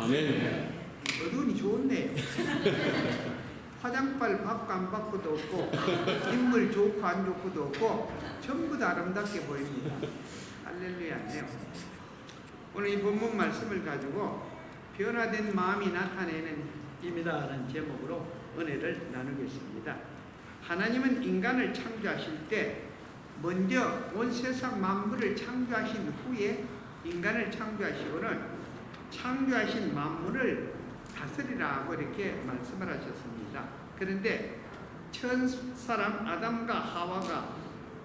아멘. 어두운이 좋네요. 화장빨 받고 안 받고도 없고 인물 좋고 안 좋고도 없고 전부 다 아름답게 보입니다. 할렐루야네요. 오늘 이 본문 말씀을 가지고 변화된 마음이 나타내는 힘이다라는 제목으로 은혜를 나누겠습니다. 하나님은 인간을 창조하실 때 먼저 온 세상 만물을 창조하신 후에 인간을 창조하시고는 창조하신 만물을 다스리라고 이렇게 말씀을 하셨습니다. 그런데 첫사람 아담과 하와가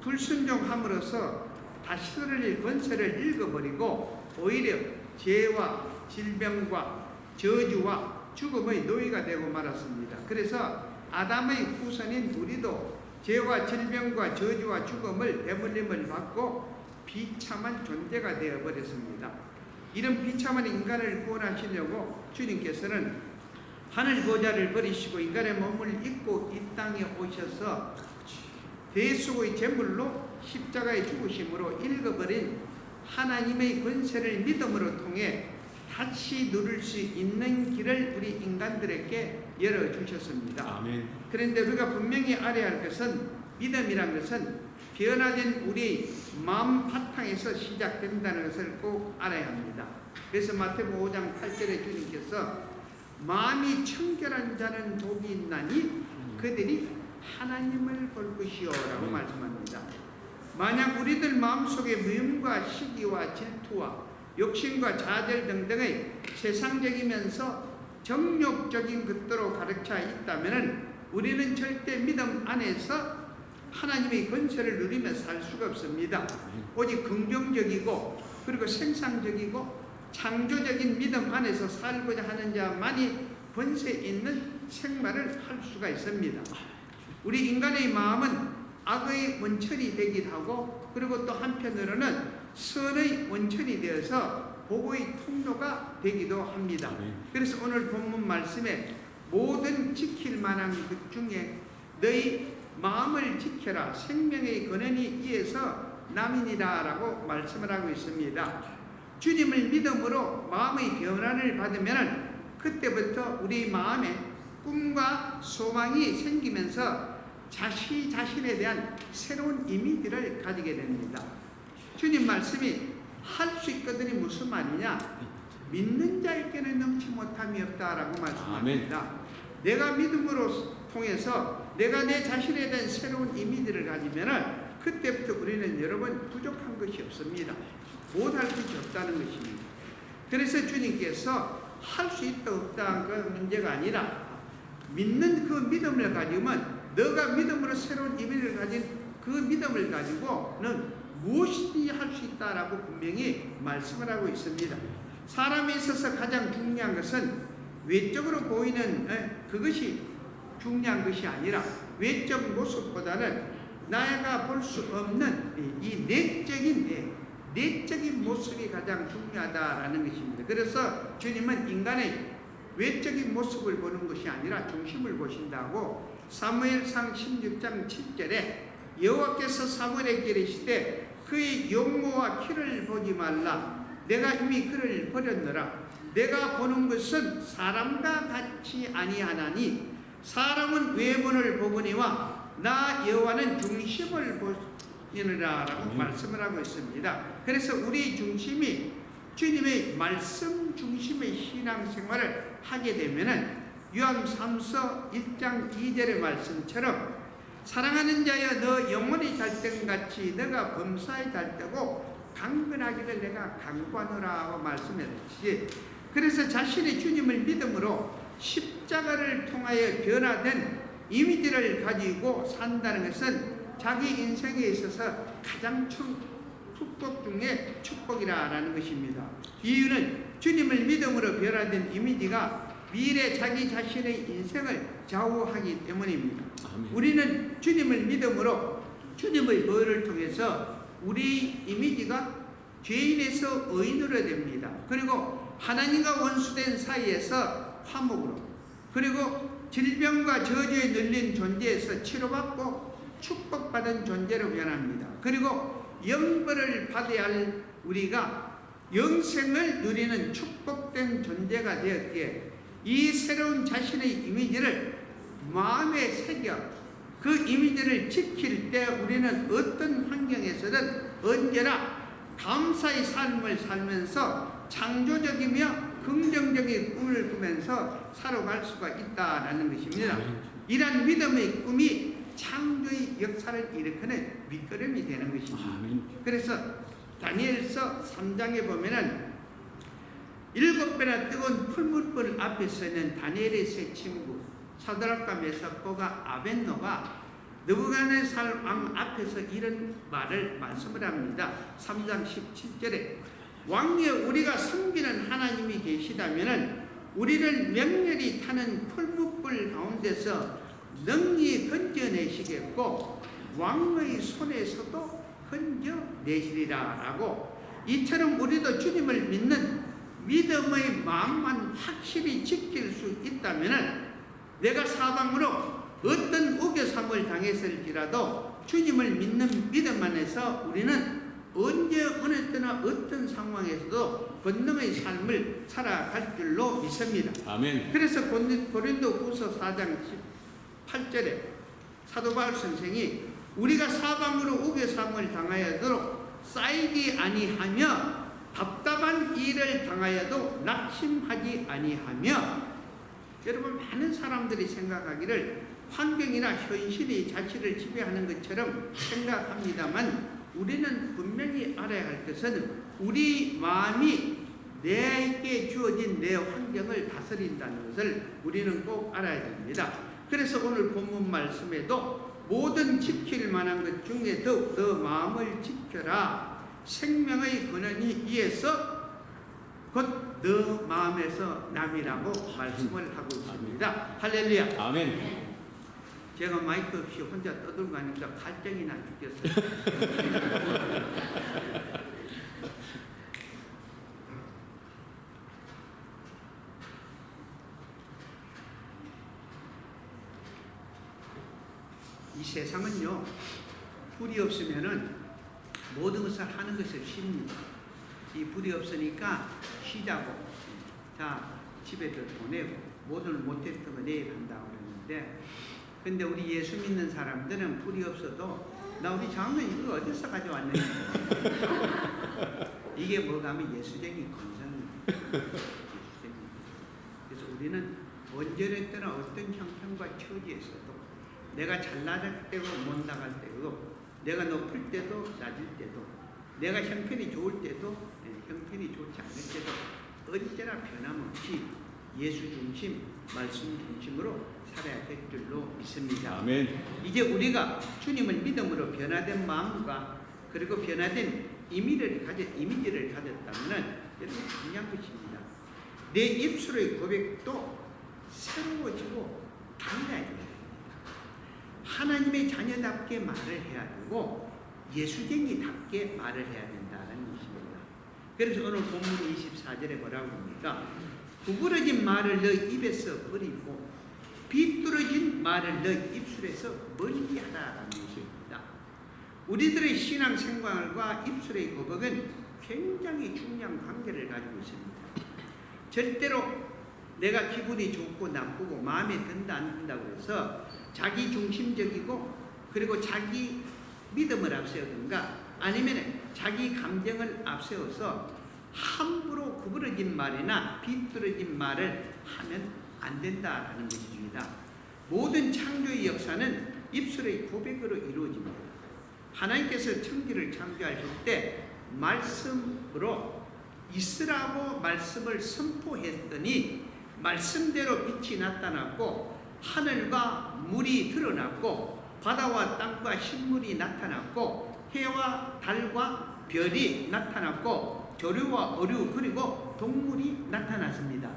불순종함으로써 다스릴 권세를 잃어버리고 오히려 죄와 질병과 저주와 죽음의 노예가 되고 말았습니다. 그래서 아담의 후손인 우리도 죄와 질병과 저주와 죽음을 배물림을 받고 비참한 존재가 되어버렸습니다. 이런 비참한 인간을 구원하시려고 주님께서는 하늘 보좌를 버리시고 인간의 몸을 입고 이 땅에 오셔서 대속의 제물로 십자가에 죽으심으로 읽어버린 하나님의 권세를 믿음으로 통해 다시 누릴 수 있는 길을 우리 인간들에게 열어주셨습니다. 아멘. 그런데 우리가 분명히 알아야 할 것은 믿음이란 것은 변화된 우리 마음 바탕에서 시작된다는 것을 꼭 알아야 합니다. 그래서 마태복음 5장 8절에 주님께서 마음이 청결한 자는 복이 있나니 그들이 하나님을 볼 것이요라고 말씀합니다. 만약 우리들 마음속에 미움과 시기와 질투와 욕심과 좌절 등등의 세상적이면서 정욕적인 것들로 가득차 있다면 우리는 절대 믿음 안에서 하나님의 권세를 누리며 살 수가 없습니다. 오직 긍정적이고 그리고 생산적이고 창조적인 믿음 안에서 살고자 하는 자만이 권세 있는 생활을 할 수가 있습니다. 우리 인간의 마음은 악의 원천이 되기도 하고 그리고 또 한편으로는 선의 원천이 되어서 복의 통로가 되기도 합니다. 그래서 오늘 본문 말씀에 모든 지킬 만한 것 중에 너희 마음을 지켜라 생명의 근원이 이에서 남이니라 라고 말씀을 하고 있습니다. 주님을 믿음으로 마음의 변화를 받으면 그때부터 우리 마음에 꿈과 소망이 생기면서 자신에 대한 새로운 이미지를 가지게 됩니다. 주님 말씀이 할 수 있거든이 무슨 말이냐? 믿는 자에게는 넘치 못함이 없다라고 말씀합니다. 아멘. 내가 믿음으로 통해서 내가 내 자신에 대한 새로운 이미지를 가지면 그때부터 우리는 여러분 부족한 것이 없습니다. 못할 것이 없다는 것입니다. 그래서 주님께서 할 수 있다 없다 그 문제가 아니라 믿는 그 믿음을 가지면 너가 믿음으로 새로운 이미지를 가진 그 믿음을 가지고는 무엇이든지 할 수 있다라고 분명히 말씀을 하고 있습니다. 사람에 있어서 가장 중요한 것은 외적으로 보이는 그것이 중요한 것이 아니라 외적 모습보다는 나가 볼 수 없는 이 내적인 모습이 가장 중요하다라는 것입니다. 그래서 주님은 인간의 외적인 모습을 보는 것이 아니라 중심을 보신다고 사무엘상 16장 7절에 여호와께서 사무엘에게 이르시되 그의 용모와 키를 보지 말라 내가 이미 그를 버렸노라 내가 보는 것은 사람과 같이 아니하나니 사람은 외모를 보거니와 나 여호와는 중심을 보느니라 라고 말씀을 하고 있습니다. 그래서 우리 중심이 주님의 말씀 중심의 신앙생활을 하게 되면은 요한 3서 1장 2절의 말씀처럼 사랑하는 자여 너 영혼이 잘된같이 너가 범사에 잘되고 강건하기를 내가 강구하노라 하고 말씀했듯이 그래서 자신의 주님을 믿음으로 십자가를 통하여 변화된 이미지를 가지고 산다는 것은 자기 인생에 있어서 가장 축복 중에 축복이라는 것입니다. 이유는 주님을 믿음으로 변화된 이미지가 미래 자기 자신의 인생을 좌우하기 때문입니다. 아멘. 우리는 주님을 믿음으로 주님의 보혈을 통해서 우리 이미지가 죄인에서 의인으로 됩니다. 그리고 하나님과 원수된 사이에서 화목으로 그리고 질병과 저주에 눌린 존재에서 치료받고 축복받은 존재로 변합니다. 그리고 영벌을 받아야 할 우리가 영생을 누리는 축복된 존재가 되었기에 이 새로운 자신의 이미지를 마음에 새겨 그 이미지를 지킬 때 우리는 어떤 환경에서든 언제나 감사의 삶을 살면서 창조적이며 긍정적인 꿈을 꾸면서 살아갈 수가 있다라는 것입니다. 이러한 믿음의 꿈이 창조의 역사를 일으키는 밑거름이 되는 것입니다. 그래서 다니엘서 3장에 보면은 7배나 뜨거운 풀무불 앞에 서 있는 다니엘의 세 친구 사드락과 메삭고가 아벳노가 느부갓네살 왕 앞에서 이런 말씀을 합니다. 3장 17절에 왕에 우리가 섬기는 하나님이 계시다면은 우리를 맹렬히 타는 풀무불 가운데서 능히 건져내시겠고 왕의 손에서도 건져내시리라 라고, 이처럼 우리도 주님을 믿는 믿음의 마음만 확실히 지킬 수 있다면 내가 사방으로 어떤 우겨삼을 당했을지라도 주님을 믿는 믿음 안에서 우리는 언제 어느 때나 어떤 상황에서도 권능의 삶을 살아갈 줄로 믿습니다. 아멘. 그래서 고린도후서 4장 8절에 사도 바울 선생이 우리가 사방으로 우겨삼을 당하여도 쌓이지 아니하며 답답한 일을 당하여도 낙심하지 아니하며, 여러분 많은 사람들이 생각하기를 환경이나 현실이 자신을 지배하는 것처럼 생각합니다만 우리는 분명히 알아야 할 것은 우리 마음이 내게 주어진 내 환경을 다스린다는 것을 우리는 꼭 알아야 됩니다. 그래서 오늘 본문 말씀에도 모든 지킬 만한 것 중에 더욱 너 마음을 지켜라. 생명의 근원이 이에서 곧 너 마음에서 남이라고 말씀을 하고 있습니다. 할렐루야. 아멘. 제가 마이크 없이 혼자 떠들고 하니까 갈증이나 죽겠어요. 이 세상은요, 불이 없으면은 모든 것을 하는 것이 쉽니다. 이 불이 없으니까 쉬자고, 자 집에도 보내고, 모든 못했던 거 내일 한다고 그러는데, 근데 우리 예수 믿는 사람들은 불이 없어도 나 우리 장로님 이거 어디서 가져왔느냐 이게 뭐가 하면 예수적인 건성입니다. 그래서 우리는 언제랬더나 어떤 형편과 처지에서도 내가 잘 나갈 때고 못 나갈 때고, 내가 높을 때도 낮을 때도, 내가 형편이 좋을 때도 형편이 좋지 않을 때도 언제나 변함없이 예수 중심, 말씀 중심으로 살아야 될 줄로 믿습니다. 아멘. 이제 우리가 주님을 믿음으로 변화된 마음과 그리고 변화된 이미지를 가졌다면 여러분 중요한 것입니다. 내 입술의 고백도 새로워지고 달라야 됩니다. 하나님의 자녀답게 말을 해야 되고 예수쟁이답게 말을 해야 된다는 것입니다. 그래서 오늘 본문 24절에 뭐라고 합니까? 구부러진 말을 너 입에서 버리고 비뚤어진 말을 너 입술에서 멀리 하라라는 것입니다. 우리들의 신앙 생활과 입술의 고백은 굉장히 중요한 관계를 가지고 있습니다. 절대로 내가 기분이 좋고 나쁘고 마음에 든다 안 든다고 해서 자기 중심적이고 그리고 자기 믿음을 앞세우든가 아니면 자기 감정을 앞세워서 함부로 구부러진 말이나 비뚤어진 말을 하면 안 된다라는 것입니다. 모든 창조의 역사는 입술의 고백으로 이루어집니다. 하나님께서 천지를 창조하실 때 말씀으로 있으라고 말씀을 선포했더니 말씀대로 빛이 나타났고 하늘과 물이 드러났고 바다와 땅과 식물이 나타났고 해와 달과 별이 나타났고 조류와 어류 그리고 동물이 나타났습니다.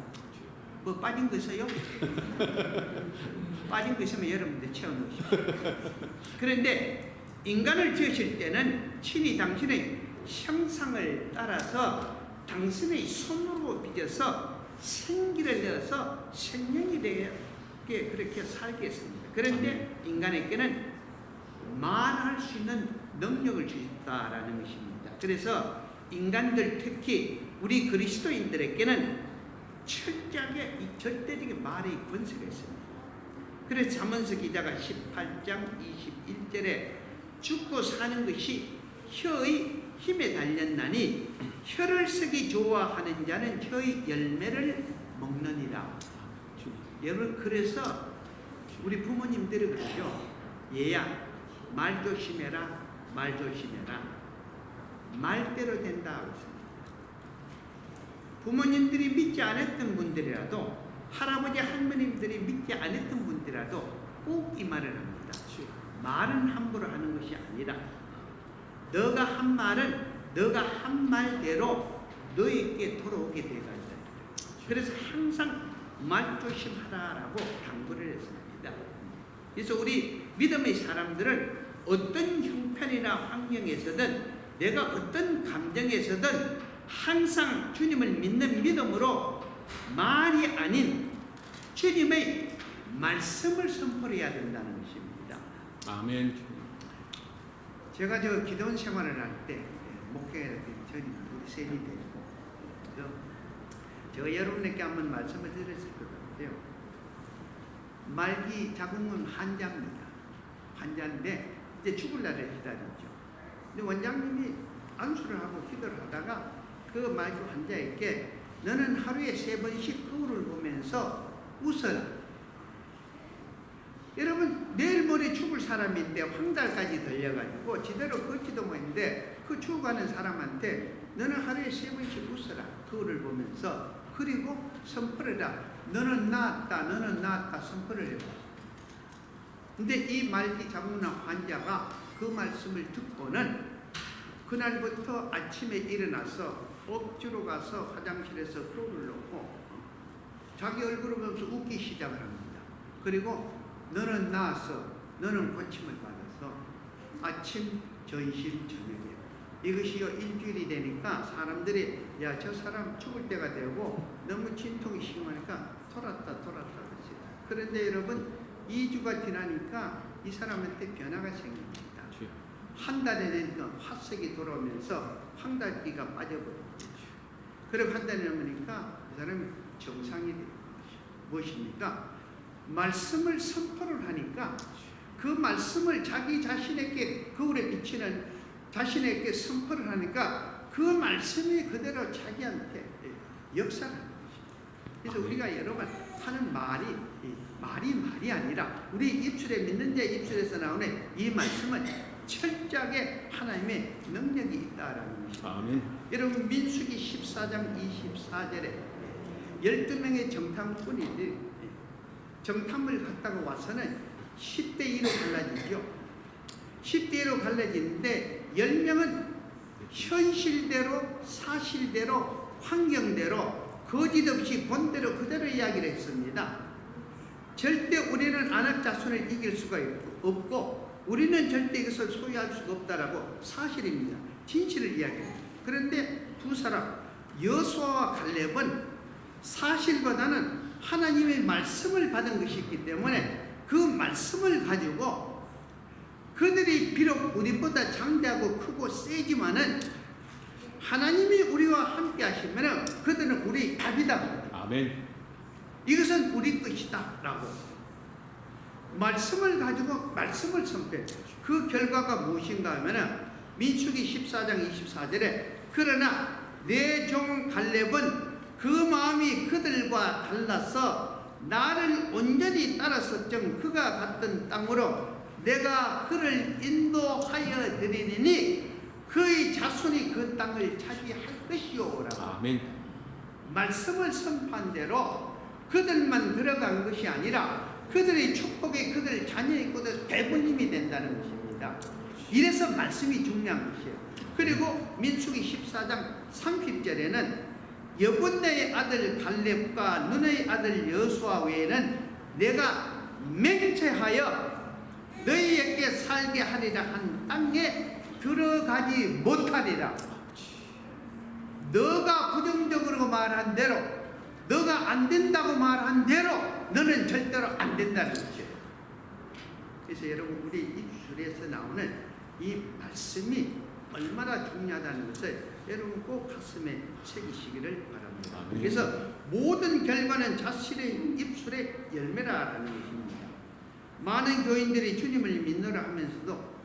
뭐 빠진 거 있어요? 빠진 거 있으면 여러분들 채워놓으십시오. 그런데 인간을 지으실 때는 친히 당신의 형상을 따라서 당신의 손으로 빚어서 생기를 내어서 생명이 되게 그렇게 살게 했습니다. 그런데 인간에게는 말할 수 있는 능력을 주셨다라는 것입니다. 그래서 인간들 특히 우리 그리스도인들에게는 철저하게 이 절대적인 말의 권세가 있습니다. 그래서 잠언서 기자가 18장 21절에 죽고 사는 것이 혀의 힘에 달렸나니 혀를 쓰기 좋아하는 자는 혀의 열매를 먹느니라. 여러분, 그래서 우리 부모님들이 그러죠. 얘야, 말 조심해라, 말 조심해라. 말대로 된다 하고 있습니다. 부모님들이 믿지 않았던 분들이라도, 할아버지 할머님들이 믿지 않았던 분들이라도 꼭 이 말을 합니다. 말은 함부로 하는 것이 아니라 너가 한 말은 너가 한 말대로 너에게 돌아오게 되어 있다. 그래서 항상 말 조심하라라고 당부를 했습니다. 그래서 우리 믿음의 사람들은 어떤 형편이나 환경에서든, 내가 어떤 감정에서든 항상 주님을 믿는 믿음으로 말이 아닌 주님의 말씀을 선포해야 된다는 것입니다. 아멘. 제가 저 기도원 생활을 할 때 목회를 저희 우리 쌤이 되고 제가 여러분에게 한번 말씀을 드렸을 것 같아요. 말기 자궁은 환자입니다. 환자인데 이제 죽을 날을 기다리죠. 근데 원장님이 안수를 하고 기도를 하다가 그 말기 환자에게 너는 하루에 3번씩 거울을 보면서 웃어라. 여러분, 내일 모레 죽을 사람인데 황달까지 들려가지고 제대로 걷지도 못했는데 그 죽어가는 사람한테 너는 하루에 3번씩 웃어라. 거울을 보면서. 그리고 선포해라. 너는 나았다, 너는 나았다 선포를 해봐. 근데 이 말기 자궁난 환자가 그 말씀을 듣고는 그날부터 아침에 일어나서 억지로 가서 화장실에서 거울을 놓고 자기 얼굴을 보면서 웃기 시작을 합니다. 그리고 너는 나았어, 너는 고침을 받아서 아침, 점심, 저녁에 이것이요 일주일이 되니까 사람들이 야, 저 사람 죽을 때가 되고 너무 진통이 심하니까 돌았다 그랬어요. 그런데 여러분, 2주가 지나니까 이 사람한테 변화가 생깁니다. 한 달에 되니까 화색이 돌아오면서 황달기가 빠져버립니다. 그리고 한 달에 넘으니까 이 사람이 정상이 됩니다. 무엇입니까? 말씀을 선포를 하니까 그 말씀을 자기 자신에게 거울에 비치는 자신에게 선포를 하니까 그 말씀이 그대로 자기한테 역사를 하는 것입니다. 그래서 우리가 여러분 하는 말이 아니라 우리 입술에 믿는 자의 입술에서 나오는 이 말씀은 철저하게 하나님의 능력이 있다라는 것입니다. 아멘. 여러분, 민수기 14장 24절에 12명의 정탐꾼이 정탐을 갔다가 와서는 10대 2로 갈라지죠. 10대 2로 갈라지는데 10명은 현실대로, 사실대로, 환경대로 거짓 없이 본대로 그대로 이야기를 했습니다. 절대 우리는 아낙 자손을 이길 수가 없고 우리는 절대 이것을 소유할 수가 없다라고 사실입니다. 진실을 이야기합니다. 그런데 두 사람 여호수아와 갈렙은 사실보다는 하나님의 말씀을 받은 것이 있기 때문에 그 말씀을 가지고 그들이 비록 우리보다 장대하고 크고 세지만은 하나님이 우리와 함께 하시면 그들은 우리 답이다. 아멘. 이것은 우리 것이다 라고 말씀을 가지고 말씀을 선포해. 그 결과가 무엇인가 하면 민수기 14장 24절에 그러나 내 종 갈렙은 그 마음이 그들과 달라서 나를 온전히 따랐었정 그가 갔던 땅으로 내가 그를 인도하여 드리니 그의 자손이 그 땅을 차지할 것이오라고. 아멘. 말씀을 선포한 대로 그들만 들어간 것이 아니라 그들의 축복이 그들 자녀의 것들 대부님이 된다는 것입니다. 이래서 말씀이 중요한 것이에요. 그리고 민수기 14장 30절에는 여분네의 아들 갈렙과 눈의 아들 여호수아 외에는 내가 맹세하여 너희에게 살게 하리라 한 땅에 들어가지 못하리라. 너가 부정적으로 말한 대로, 너가 안 된다고 말한 대로 너는 절대로 안 된다는 거죠. 그래서 여러분, 우리 입술에서 나오는 이 말씀이 얼마나 중요하다는 것을 여러분 꼭 가슴에 새기시기를 바랍니다. 아멘. 그래서 모든 결과는 자신의 입술의 열매라는 것입니다. 많은 교인들이 주님을 믿노라 하면서도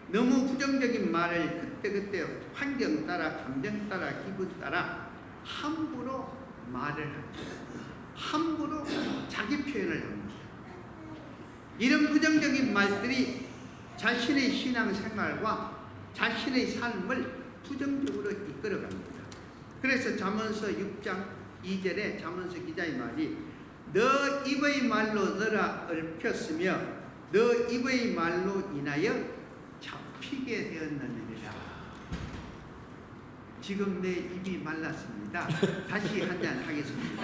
너무 부정적인 말을 그때그때 환경 따라, 감정 따라, 기분 따라 함부로 말을 합니다. 함부로 자기 표현을 합니다. 이런 부정적인 말들이 자신의 신앙생활과 자신의 삶을 부정적으로 이끌어갑니다. 그래서 잠언서 6장 2절에 잠언서 기자의 말이 너 입의 말로 너라 얽혔으며 너 입의 말로 인하여 잡히게 되었느니라. 지금 내 입이 말랐습니다. 다시 한잔 하겠습니다.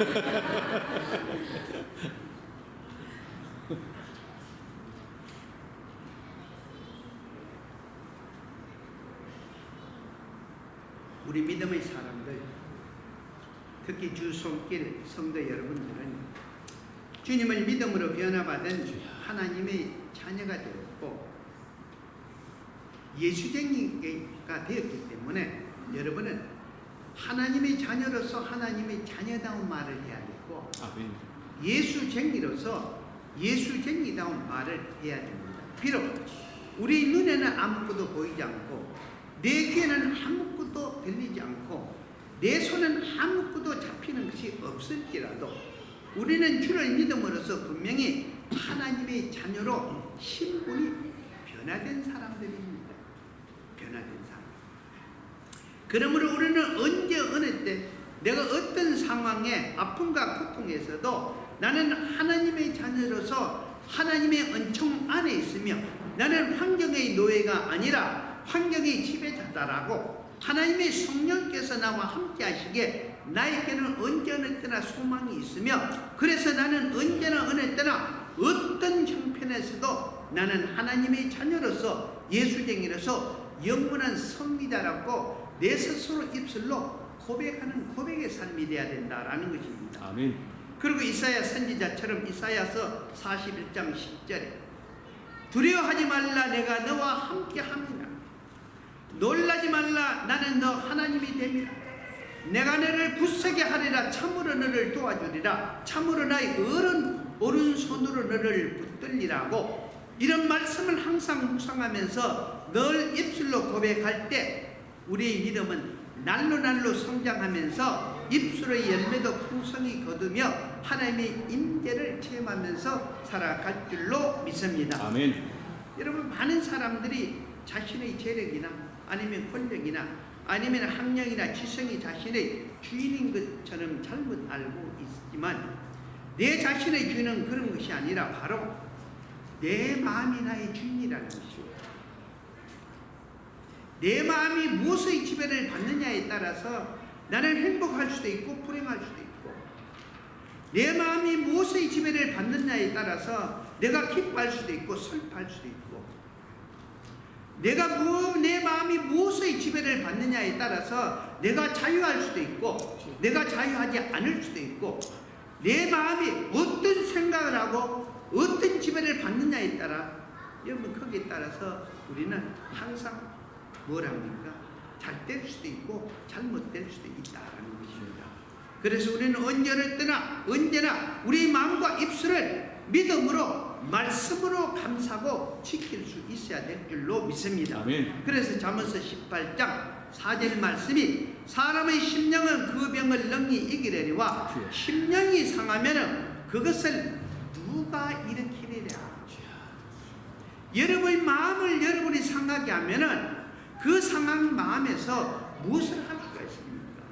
우리 믿음의 사람들, 특히 주 손길 성도 여러분들은 주님을 믿음으로 변화받은 하나님의 자녀가 되었고 예수쟁이가 되었기 때문에 여러분은 하나님의 자녀로서 하나님의 자녀다운 말을 해야겠고 예수쟁이로서 예수쟁이다운 말을 해야 됩니다. 비록 우리 눈에는 아무것도 보이지 않고 내 귀에는 아무것도 들리지 않고 내 손은 아무것도 잡히는 것이 없을지라도 우리는 주를 믿음으로써 분명히 하나님의 자녀로 신분이 변화된 사람들입니다. 변화된 사람. 그러므로 우리는 언제 어느 때 내가 어떤 상황에 아픔과 고통에서도 나는 하나님의 자녀로서 하나님의 은총 안에 있으며 나는 환경의 노예가 아니라 환경의 지배자다라고 하나님의 성령께서 나와 함께 하시기에 나에게는 언제 어느 때나 소망이 있으며 그래서 나는 언제나 어느 때나 어떤 형편에서도 나는 하나님의 자녀로서 예수쟁이로서 영원한 성리자라고 내 스스로 입술로 고백하는 고백의 삶이 되어야 된다라는 것입니다. 아멘. 그리고 이사야 선지자처럼 이사야서 41장 10절에 두려워하지 말라 내가 너와 함께 합니다. 놀라지 말라 나는 너 하나님이 됨이라. 내가 너를 굳세게 하리라. 참으로 너를 도와주리라. 참으로 나의 오른손으로 너를 붙들리라고 이런 말씀을 항상 묵상하면서 늘 입술로 고백할 때 우리의 믿음은 날로 성장하면서 입술의 열매도 풍성히 거두며 하나님의 임재를 체험하면서 살아갈 줄로 믿습니다. 아멘. 여러분 많은 사람들이 자신의 재력이나 아니면 권력이나 아니면 학력이나 지성이 자신의 주인인 것처럼 잘못 알고 있지만 내 자신의 주인은 그런 것이 아니라 바로 내 마음이 나의 주인이라는 것입니다. 내 마음이 무엇의 지배를 받느냐에 따라서 나는 행복할 수도 있고 불행할 수도 있고 내 마음이 무엇의 지배를 받느냐에 따라서 내가 기뻐할 수도 있고 슬퍼할 수도 있고 내 마음이 무엇의 지배를 받느냐에 따라서 내가 자유할 수도 있고 내가 자유하지 않을 수도 있고 내 마음이 어떤 생각을 하고 어떤 지배를 받느냐에 따라 여러분 거기에 따라서 우리는 항상 뭘 합니까? 잘 될 수도 있고 잘못될 수도 있다라는 것입니다. 그래서 우리는 언제나 우리 마음과 입술을 믿음으로 말씀으로 감싸고 지킬 수 있어야 될 줄로 믿습니다. 아멘. 그래서 잠언서 18장 4절 말씀이 사람의 심령은 그 병을 능히 이기려니와 심령이 상하면 그것을 누가 일으키리랴. 여러분의 마음을 여러분이 상하게 하면은 그 상한 마음에서 무엇을 할 수가 있습니까?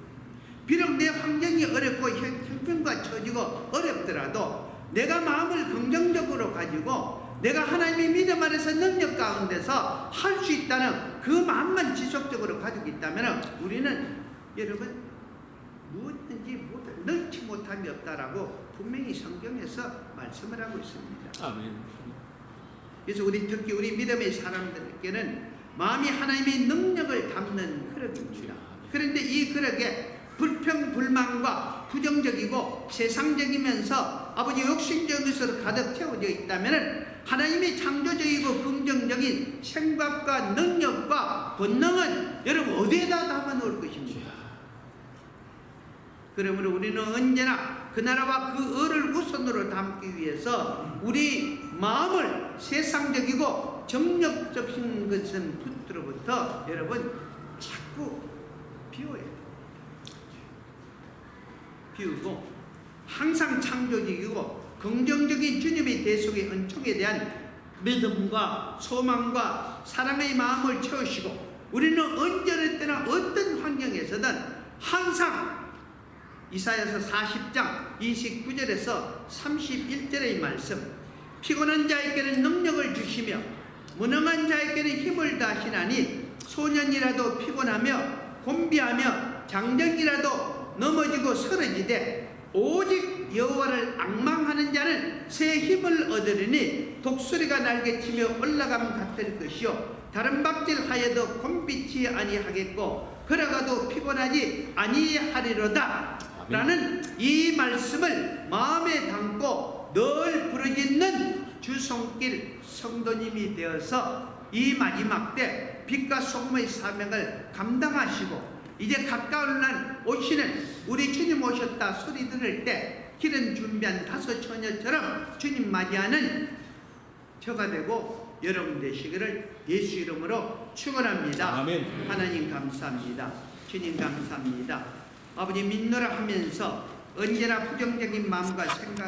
비록 내 환경이 어렵고 형편과 처지고 어렵더라도 내가 마음을 긍정적으로 가지고 내가 하나님의 믿음 안에서 능력 가운데서 할 수 있다는 그 마음만 지속적으로 가지고 있다면 우리는 여러분 무엇든지 넣지 못함이 없다라고 분명히 성경에서 말씀을 하고 있습니다. 아멘. 그래서 특히 우리 믿음의 사람들에게는 마음이 하나님의 능력을 담는 그릇입니다. 그런데 이 그릇에 불평, 불만과 부정적이고 세상적이면서 아버지 욕심적인 것으로 가득 채워져 있다면 하나님의 창조적이고 긍정적인 생각과 능력과 본능은 여러분 어디에다 담아놓을 것입니까? 그러므로 우리는 언제나 그 나라와 그 의를 우선으로 담기 위해서 우리 마음을 세상적이고 정력적인 것으로부터 여러분 자꾸 비워야 돼요. 비우고 항상 창조적이고 긍정적인 주님의 대속의 은총에 대한 믿음과 소망과 사랑의 마음을 채우시고 우리는 언제 때나 어떤 환경에서든 항상 이사야서 40장 29절에서 31절의 말씀, 피곤한 자에게는 능력을 주시며 무능한 자에게는 힘을 다하시나니 소년이라도 피곤하며 곤비하며 장정이라도 넘어지고 쓰러지되 오직 여호와를 앙망하는 자는 새 힘을 얻으리니 독수리가 날개치며 올라감 같을 것이요 다른 박질하여도 곤비치 아니하겠고 걸어가도 피곤하지 아니하리로다 라는 이 말씀을 마음에 담고 늘 부르짖는 주손길 성도님이 되어서 이 마지막 때 빛과 소금의 사명을 감당하시고 이제 가까운 날 오시는 우리 주님 오셨다 소리 들을 때 길은 준비한 다섯 처녀처럼 주님 맞이하는 저가 되고 여러분 되시기를 예수 이름으로 축원합니다. 아멘. 하나님 감사합니다. 주님 감사합니다. 아버지 믿노라 하면서 언제나 부정적인 마음과 생각